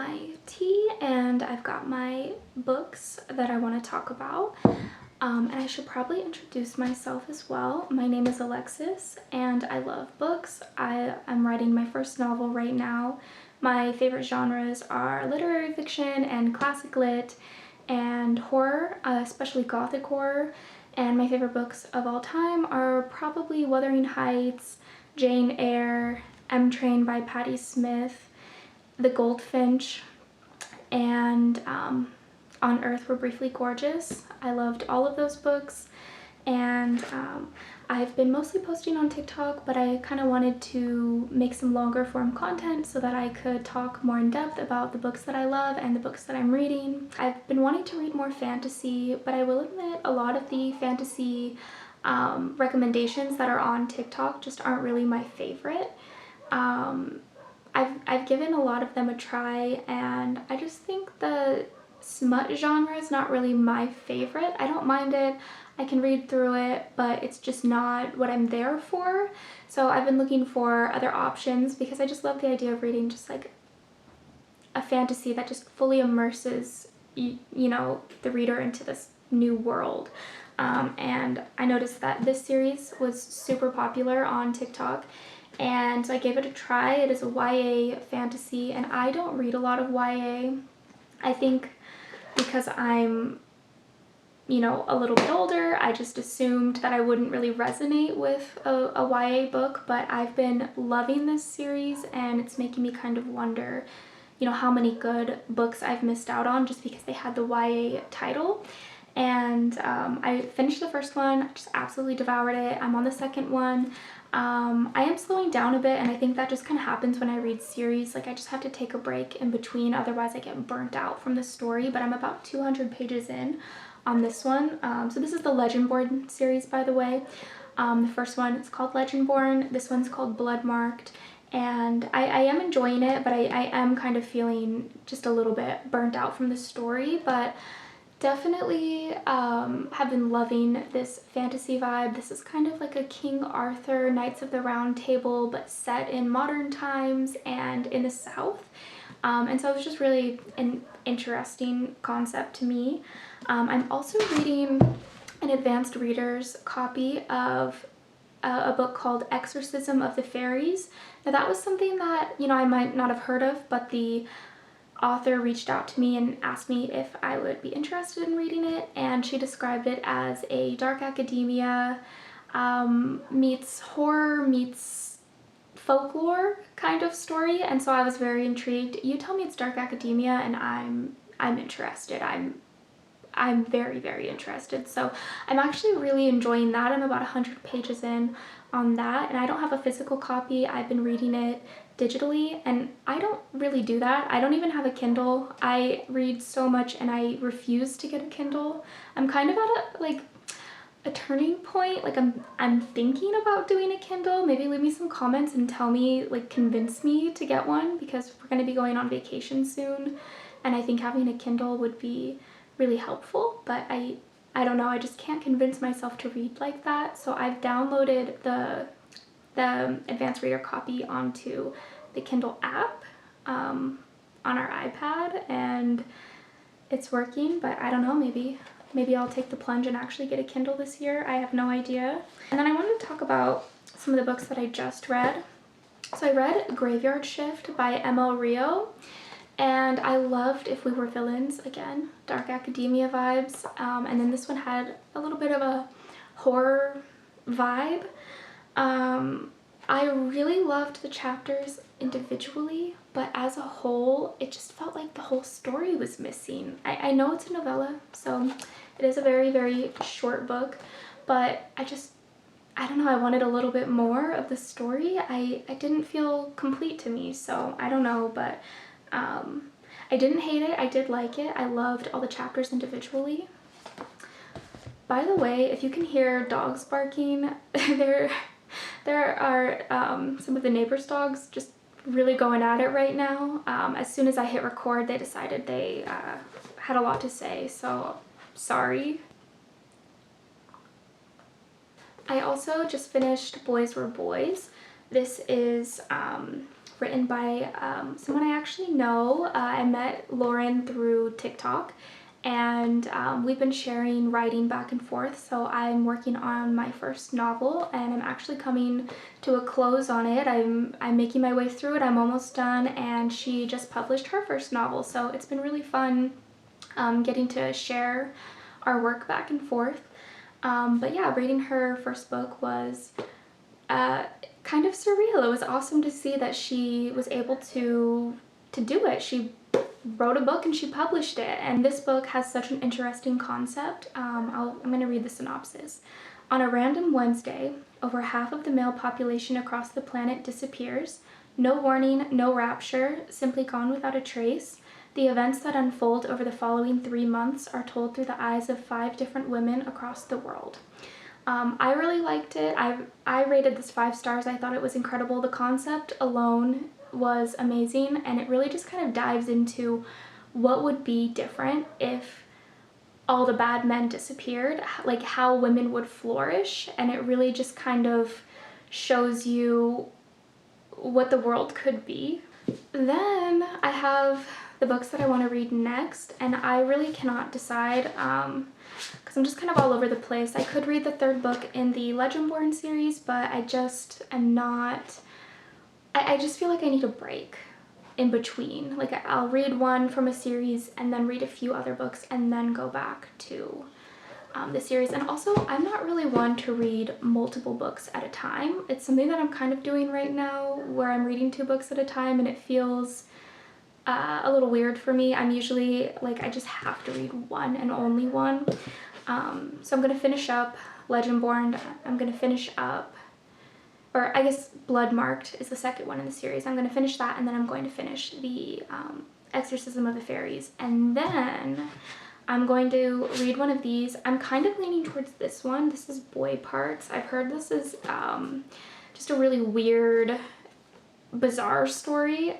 my tea and I've got my books that I want to talk about. And I should probably introduce myself as well. My name is Alexis and I love books. I'm writing my first novel right now. My favorite genres are literary fiction and classic lit and horror, especially gothic horror. And my favorite books of all time are probably Wuthering Heights, Jane Eyre, M Train by Patti Smith, The Goldfinch, and On Earth We're Briefly Gorgeous. I loved all of those books, and I've been mostly posting on TikTok, but I kind of wanted to make some longer form content so that I could talk more in depth about the books that I love and the books that I'm reading. I've been wanting to read more fantasy, but I will admit a lot of the fantasy recommendations that are on TikTok just aren't really my favorite. I've given a lot of them a try, and I just think the smut genre is not really my favorite. I don't mind it, I can read through it, but it's just not what I'm there for. So I've been looking for other options because I just love the idea of reading just like a fantasy that just fully immerses you know, the reader into this new world. And I noticed that this series was super popular on TikTok, and so I gave it a try. It is a YA fantasy, and I don't read a lot of YA. I think because I'm, you know, a little bit older, I just assumed that I wouldn't really resonate with a YA book, but I've been loving this series, and it's making me kind of wonder, you know, how many good books I've missed out on just because they had the YA title. And I finished the first one, I just absolutely devoured it. I'm on the second one. I am slowing down a bit, and I think that just kind of happens when I read series. Like, I just have to take a break in between, otherwise I get burnt out from the story. But I'm about 200 pages in on this one. So this is the Legendborn series, by the way. The first one, it's called Legendborn. This one's called Bloodmarked. And I am enjoying it, but I am kind of feeling just a little bit burnt out from the story. But definitely have been loving this fantasy vibe. This is kind of like a King Arthur, Knights of the Round Table, but set in modern times and in the South. And so it was just really an interesting concept to me. I'm also reading an advanced reader's copy of a book called Exorcism of the Fairies. Now that was something that, you know, I might not have heard of, but the author reached out to me and asked me if I would be interested in reading it, and she described it as a dark academia meets horror meets folklore kind of story, and so I was very intrigued. You tell me it's dark academia and I'm interested. I'm very, very interested. So I'm actually really enjoying that. I'm about 100 pages in on that, and I don't have a physical copy. I've been reading it digitally, and I don't really do that. I don't even have a Kindle. I read so much and I refuse to get a Kindle. I'm kind of at a turning point. Like I'm thinking about doing a Kindle. Maybe leave me some comments and tell me, like, convince me to get one, because we're going to be going on vacation soon, and I think having a Kindle would be really helpful, but I don't know, I just can't convince myself to read like that. So I've downloaded the advanced reader copy onto the Kindle app on our iPad, and it's working, but I don't know, maybe I'll take the plunge and actually get a Kindle this year. I have no idea. And then I wanted to talk about some of the books that I just read. So I read Graveyard Shift by M.L. Rio, and I loved If We Were Villains. Again, dark academia vibes, and then this one had a little bit of a horror vibe. I really loved the chapters individually, but as a whole, it just felt like the whole story was missing. I know it's a novella, so it is a very, very short book, but I don't know, I wanted a little bit more of the story. I didn't feel complete to me, so I don't know, but I didn't hate it. I did like it. I loved all the chapters individually. By the way, if you can hear dogs barking, there are some of the neighbors' dogs just really going at it right now. As soon as I hit record, they decided they had a lot to say, so sorry. I also just finished Boys Were Boys. This is written by someone I actually know. I met Lauren through TikTok, and we've been sharing writing back and forth. So I'm working on my first novel, and I'm actually coming to a close on it. I'm making my way through it. I'm almost done, and she just published her first novel. So it's been really fun getting to share our work back and forth. But yeah, reading her first book was kind of surreal. It was awesome to see that she was able to do it. She wrote a book and she published it, and this book has such an interesting concept. I'm going to read the synopsis. On a random Wednesday, over half of the male population across the planet disappears. No warning, no rapture, simply gone without a trace. The events that unfold over the following 3 months are told through the eyes of 5 different women across the world. I really liked it. I rated this 5 stars. I thought it was incredible. The concept alone was amazing, and it really just kind of dives into what would be different if all the bad men disappeared, like how women would flourish, and it really just kind of shows you what the world could be. Then I have the books that I want to read next, and I really cannot decide because I'm just kind of all over the place. I could read the 3rd book in the Legendborn series, but I just am not, I just feel like I need a break in between. Like I'll read one from a series and then read a few other books and then go back to the series. And also, I'm not really one to read multiple books at a time. It's something that I'm kind of doing right now, where I'm reading 2 books at a time, and it feels a little weird for me. I'm usually like, I just have to read one and only one. So I'm gonna finish up Legendborn. I'm gonna finish up, or I guess Bloodmarked is the 2nd one in the series. I'm gonna finish that, and then I'm going to finish the Exorcism of the Fairies, and then I'm going to read one of these. I'm kind of leaning towards this one. This is Boy Parts. I've heard this is just a really weird, bizarre story.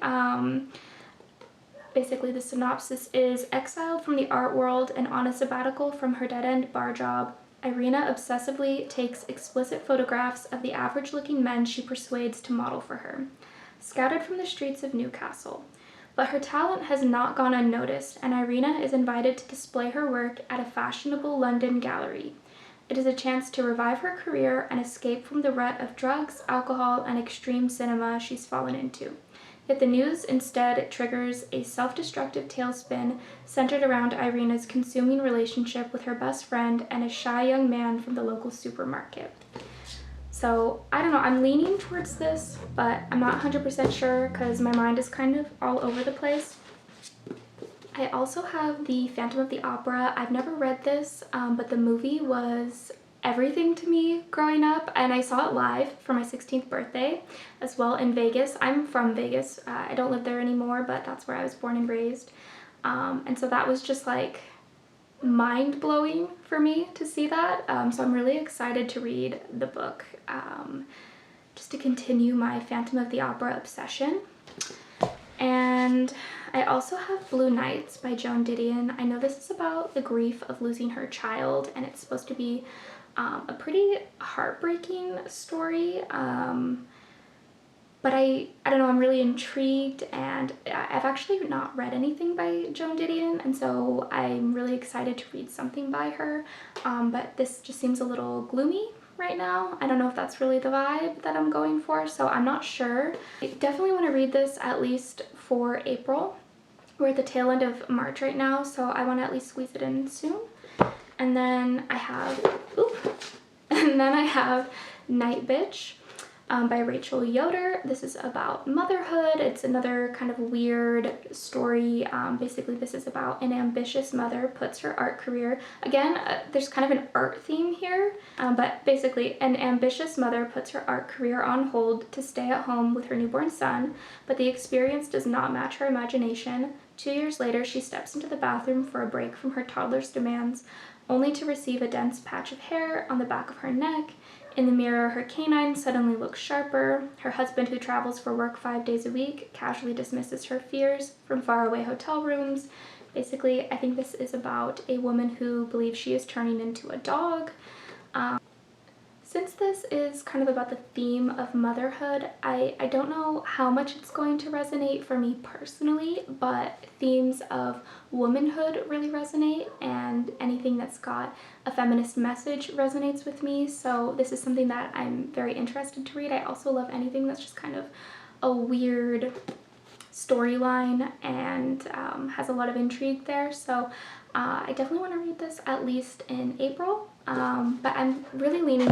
Basically, the synopsis is: exiled from the art world and on a sabbatical from her dead-end bar job, Irina obsessively takes explicit photographs of the average-looking men she persuades to model for her, scouted from the streets of Newcastle. But her talent has not gone unnoticed, and Irina is invited to display her work at a fashionable London gallery. It is a chance to revive her career and escape from the rut of drugs, alcohol, and extreme cinema she's fallen into. Yet the news instead triggers a self-destructive tailspin centered around Irina's consuming relationship with her best friend and a shy young man from the local supermarket. So, I don't know, I'm leaning towards this, but I'm not 100% sure because my mind is kind of all over the place. I also have the Phantom of the Opera. I've never read this, but the movie was everything to me growing up, and I saw it live for my 16th birthday as well in Vegas. I'm from Vegas. I don't live there anymore, but that's where I was born and raised. And so that was just like mind-blowing for me to see that. So I'm really excited to read the book, just to continue my Phantom of the Opera obsession. And I also have Blue Nights by Joan Didion. I know this is about the grief of losing her child, and it's supposed to be a pretty heartbreaking story, but I don't know, I'm really intrigued, and I've actually not read anything by Joan Didion, and so I'm really excited to read something by her, but this just seems a little gloomy right now. I don't know if that's really the vibe that I'm going for, so I'm not sure. I definitely want to read this at least for April. We're at the tail end of March right now, so I want to at least squeeze it in soon. And then I have Night Bitch by Rachel Yoder. This is about motherhood. It's another kind of weird story. Basically, this is about an ambitious mother puts her art career, again, there's kind of an art theme here, but basically an ambitious mother puts her art career on hold to stay at home with her newborn son, but the experience does not match her imagination. 2 years later, she steps into the bathroom for a break from her toddler's demands, only to receive a dense patch of hair on the back of her neck. In the mirror, her canine suddenly looks sharper. Her husband, who travels for work 5 days a week, casually dismisses her fears from faraway hotel rooms. Basically, I think this is about a woman who believes she is turning into a dog. since this is kind of about the theme of motherhood, I don't know how much it's going to resonate for me personally, but themes of womanhood really resonate, and anything that's got a feminist message resonates with me. So this is something that I'm very interested to read. I also love anything that's just kind of a weird storyline and has a lot of intrigue there. So I definitely want to read this at least in April, but I'm really leaning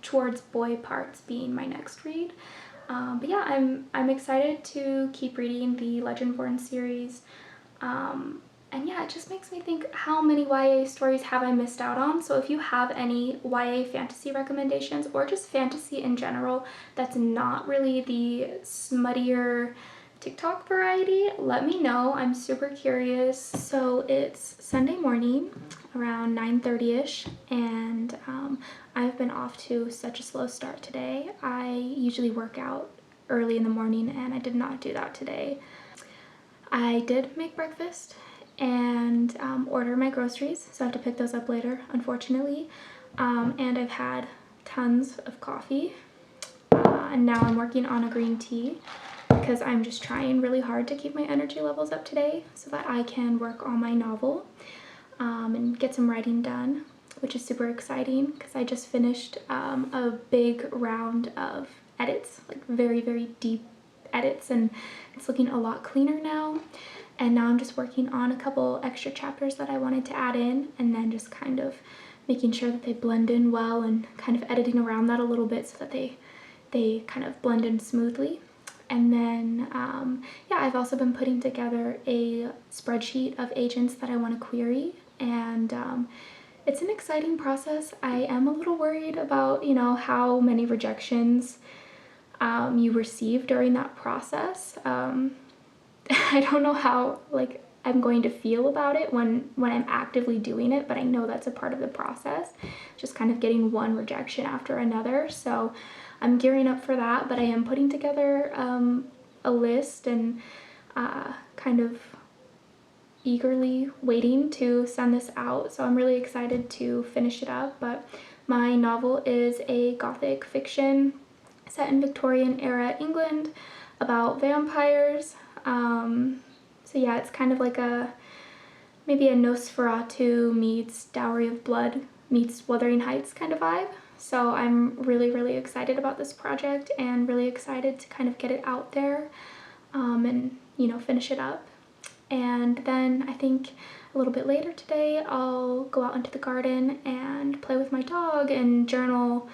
towards Boy Parts being my next read. But yeah, I'm excited to keep reading the Legendborn series. And yeah, it just makes me think, how many YA stories have I missed out on? So if you have any YA fantasy recommendations, or just fantasy in general that's not really the smuttier TikTok variety, let me know. I'm super curious. So it's Sunday morning around 9:30ish, and I've been off to such a slow start today. I usually work out early in the morning, and I did not do that today. I did make breakfast and order my groceries, so I have to pick those up later, unfortunately. And I've had tons of coffee, and now I'm working on a green tea because I'm just trying really hard to keep my energy levels up today so that I can work on my novel and get some writing done, which is super exciting because I just finished a big round of edits, like very, very deep edits, and it's looking a lot cleaner now. And now I'm just working on a couple extra chapters that I wanted to add in, and then just kind of making sure that they blend in well and kind of editing around that a little bit so that they kind of blend in smoothly. And then, yeah, I've also been putting together a spreadsheet of agents that I want to query, and it's an exciting process. I am a little worried about, you know, how many rejections you receive during that process. I don't know how, like, I'm going to feel about it when I'm actively doing it, but I know that's a part of the process, just kind of getting one rejection after another. So I'm gearing up for that, but I am putting together a list and kind of eagerly waiting to send this out. So I'm really excited to finish it up. But my novel is a gothic fiction set in Victorian era England about vampires. So yeah, it's kind of like maybe a Nosferatu meets Dowry of Blood meets Wuthering Heights kind of vibe. So I'm really, really excited about this project and really excited to kind of get it out there and, you know, finish it up. And then I think a little bit later today, I'll go out into the garden and play with my dog and journal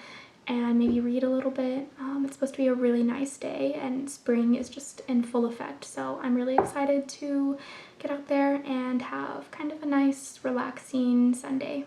and maybe read a little bit. It's supposed to be a really nice day, and spring is just in full effect. So I'm really excited to get out there and have kind of a nice, relaxing Sunday.